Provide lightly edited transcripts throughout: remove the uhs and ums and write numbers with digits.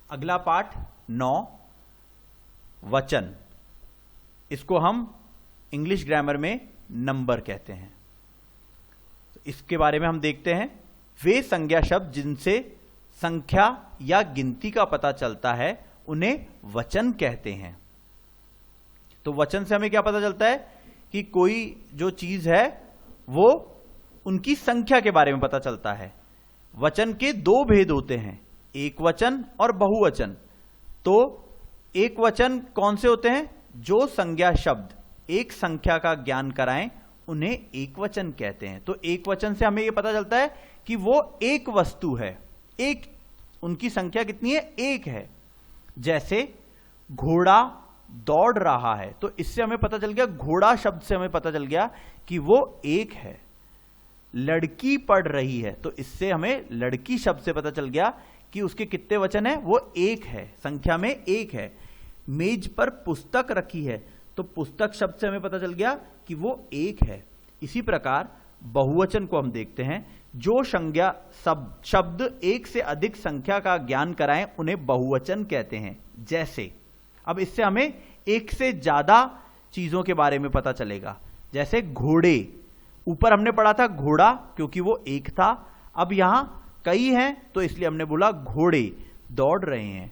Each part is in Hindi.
अगला पाठ 9 वचन, इसको हम इंग्लिश ग्रामर में नंबर कहते हैं। तो इसके बारे में हम देखते हैं। वे संज्ञा शब्द जिनसे संख्या या गिनती का पता चलता है उन्हें वचन कहते हैं। तो वचन से हमें क्या पता चलता है कि कोई जो चीज है वो उनकी संख्या के बारे में पता चलता है। वचन के दो भेद होते हैं, एक वचन और बहुवचन। तो एक वचन कौन से होते हैं? जो संज्ञा शब्द एक संख्या का ज्ञान कराएं उन्हें एक वचन कहते हैं। तो एक वचन से हमें यह पता चलता है कि वो एक वस्तु है, एक, उनकी संख्या कितनी है? एक है। जैसे घोड़ा दौड़ रहा है, तो इससे हमें पता चल गया, घोड़ा शब्द से हमें पता चल गया कि वो एक है। लड़की पढ़ रही है, तो इससे हमें लड़की शब्द से पता चल गया कि उसके कितने वचन है? वो एक है, संख्या में एक है। मेज पर पुस्तक रखी है, तो पुस्तक शब्द से हमें पता चल गया कि वो एक है। इसी प्रकार बहुवचन को हम देखते हैं। जो संज्ञा शब्द एक से अधिक संख्या का ज्ञान कराएं उन्हें बहुवचन कहते हैं। जैसे, अब इससे हमें एक से ज्यादा चीजों के बारे में पता चलेगा। जैसे घोड़े, ऊपर हमने पढ़ा था घोड़ा क्योंकि वो एक था, अब यहां कई हैं तो इसलिए हमने बोला घोड़े दौड़ रहे हैं।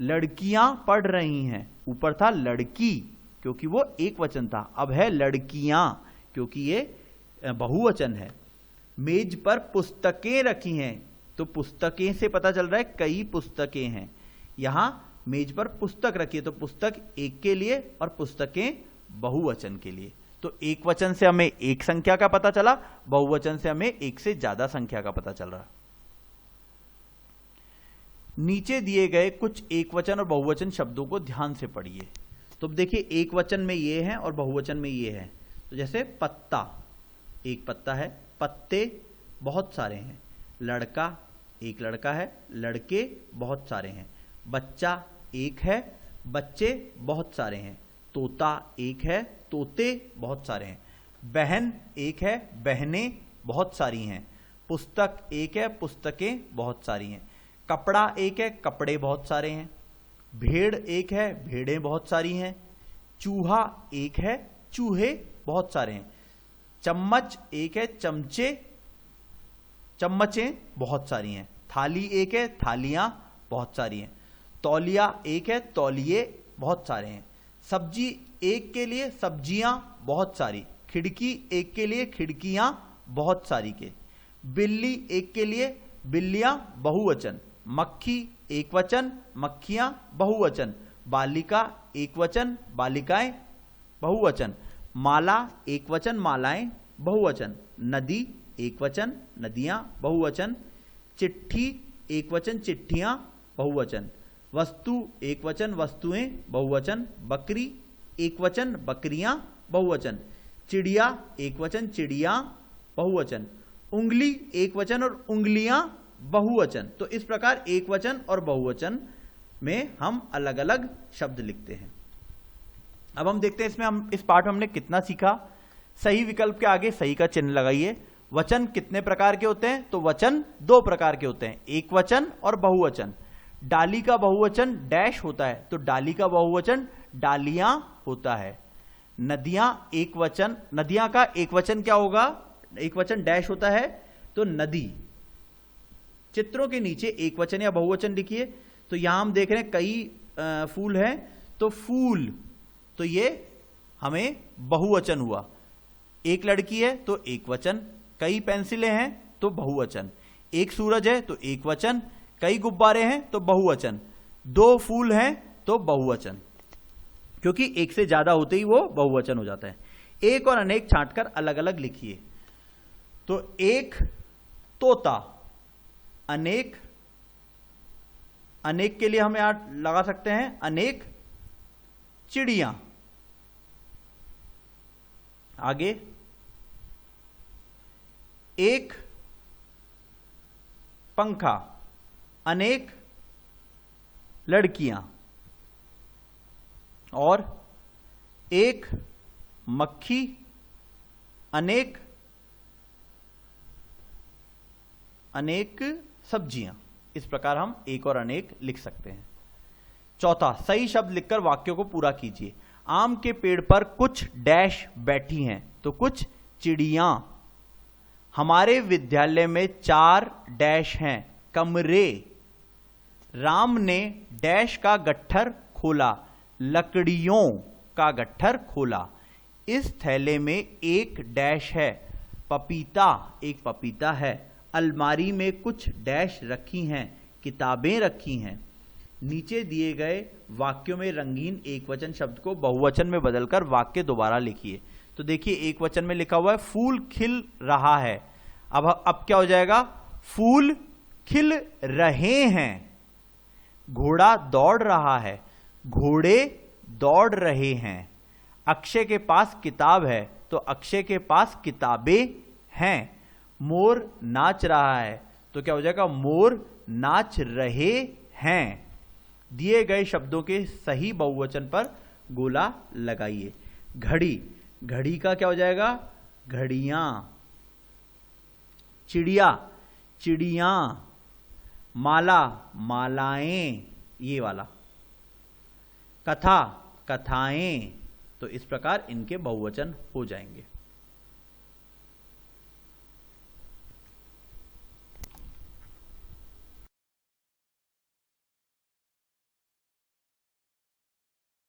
लड़कियां पढ़ रही हैं, ऊपर था लड़की क्योंकि वो एक वचन था, अब है लड़कियां क्योंकि ये बहुवचन है। मेज पर पुस्तकें रखी हैं, तो पुस्तकें से पता चल रहा है कई पुस्तकें हैं। यहां मेज पर पुस्तक रखी है, तो पुस्तक एक के लिए और पुस्तकें बहुवचन के लिए। तो एक वचन से हमें एक संख्या का पता चला, बहुवचन से हमें एक से ज्यादा संख्या का पता चल रहा। नीचे दिए गए कुछ एक वचन और बहुवचन शब्दों को ध्यान से पढ़िए। तो अब देखिए, एक वचन में ये है और बहुवचन में ये है। तो जैसे पत्ता, एक पत्ता है, पत्ते बहुत सारे हैं। लड़का, एक लड़का है, लड़के बहुत सारे हैं। बच्चा एक है, बच्चे बहुत सारे हैं। तोता एक है, तोते बहुत सारे हैं। बहन एक है, बहनें बहुत सारी हैं। पुस्तक एक है, पुस्तकें बहुत सारी हैं। कपड़ा एक है, कपड़े बहुत सारे हैं। भेड़ एक है, भेड़ें बहुत सारी हैं। चूहा एक है, चूहे बहुत सारे हैं। चम्मच एक है, चम्मचें बहुत सारी हैं। थाली एक है, थालियां बहुत सारी हैं। तौलिया एक है, तौलिए बहुत सारे हैं। सब्जी एक के लिए सब्जियां बहुत सारी। खिड़की एक के लिए खिड़कियां बहुत सारी के। बिल्ली एक के लिए बिल्लियां बहुवचन। मक्खी एक वचन, मक्खियां बहुवचन। बालिका एक वचन, बालिकाएं बहुवचन। माला एक वचन, मालाएं बहुवचन। नदी एक वचन, नदियां बहुवचन। चिट्ठी एक वचन, चिट्ठियां बहुवचन। वस्तु एक वचन, वस्तुएं बहुवचन। बकरी एक वचन, बकरियां बहुवचन। चिड़िया एक वचन, चिड़ियां बहुवचन। उंगली एक वचन और उंगलियां बहुवचन। तो इस प्रकार एक वचन और बहुवचन में हम अलग अलग शब्द लिखते हैं। अब हम देखते हैं इसमें हम इस पाठ में हमने कितना सीखा। सही विकल्प के आगे सही का चिन्ह लगाइए। वचन कितने प्रकार के होते हैं? तो वचन दो प्रकार के होते हैं, एक वचन और बहुवचन। डाली का बहुवचन डैश होता है, तो डाली का बहुवचन डालियां होता है। नदियां एक वचन, नदियां का एक वचन क्या होगा? एक वचन डैश होता है, तो नदी। चित्रों के नीचे एक वचन या बहुवचन लिखिए। तो यहां हम देख रहे हैं कई फूल हैं, तो फूल, तो ये हमें बहुवचन हुआ। एक लड़की है तो एक वचन। कई पेंसिलें हैं तो बहुवचन। एक सूरज है तो एक वचन। कई गुब्बारे हैं तो बहुवचन। दो फूल हैं तो बहुवचन, क्योंकि एक से ज्यादा होते ही वो बहुवचन हो जाता है। एक और अनेक छांटकर अलग अलग लिखिए। तो एक तोता, अनेक, अनेक के लिए हम यहां लगा सकते हैं अनेक चिड़ियां। आगे एक पंखा, अनेक लड़कियां। और एक मक्खी, अनेक सब्जियां। इस प्रकार हम एक और अनेक लिख सकते हैं। चौथा, सही शब्द लिखकर वाक्यों को पूरा कीजिए। आम के पेड़ पर कुछ डैश बैठी हैं, तो कुछ चिड़ियां। हमारे विद्यालय में 4 डैश हैं कमरे। राम ने डैश का गट्ठर खोला, लकड़ियों का गट्ठर खोला। इस थैले में एक डैश है, पपीता, एक पपीता है। अलमारी में कुछ डैश रखी हैं, किताबें रखी हैं। नीचे दिए गए वाक्यों में रंगीन एकवचन शब्द को बहुवचन में बदलकर वाक्य दोबारा लिखिए। तो देखिए एक वचन में लिखा हुआ है फूल खिल रहा है। अब क्या हो जाएगा? फूल खिल रहे हैं। घोड़ा दौड़ रहा है, घोड़े दौड़ रहे हैं। अक्षय के पास किताब है, तो अक्षय के पास किताबें हैं। मोर नाच रहा है, तो क्या हो जाएगा? मोर नाच रहे हैं। दिए गए शब्दों के सही बहुवचन पर गोला लगाइए। घड़ी, घड़ी का क्या हो जाएगा? घड़ियां। चिड़िया, चिड़ियां। माला, मालाएं, ये वाला। कथा, कथाएं। तो इस प्रकार इनके बहुवचन हो जाएंगे।